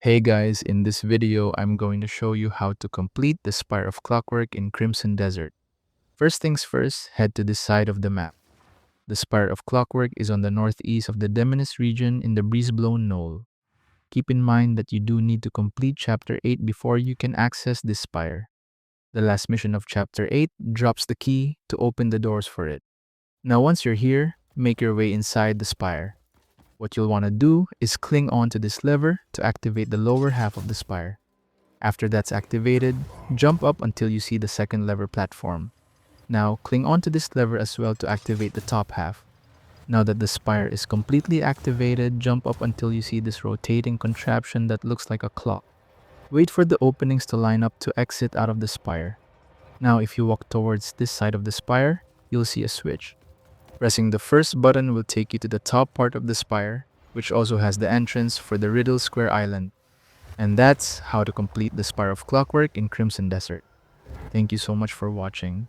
Hey guys, in this video, I'm going to show you how to complete the Spire of Clockwork in Crimson Desert. First things first, head to this side of the map. The Spire of Clockwork is on the northeast of the Demonis region in the Breezeblown Knoll. Keep in mind that you do need to complete Chapter 8 before you can access this spire. The last mission of Chapter 8 drops the key to open the doors for it. Now once you're here, make your way inside the spire. What you'll want to do is cling on to this lever to activate the lower half of the spire. After that's activated, jump up until you see the second lever platform. Now, cling onto this lever as well to activate the top half. Now that the spire is completely activated, jump up until you see this rotating contraption that looks like a clock. Wait for the openings to line up to exit out of the spire. Now, if you walk towards this side of the spire, you'll see a switch. Pressing the first button will take you to the top part of the spire, which also has the entrance for the Riddle Square Island. And that's how to complete the Spire of Clockwork in Crimson Desert. Thank you so much for watching.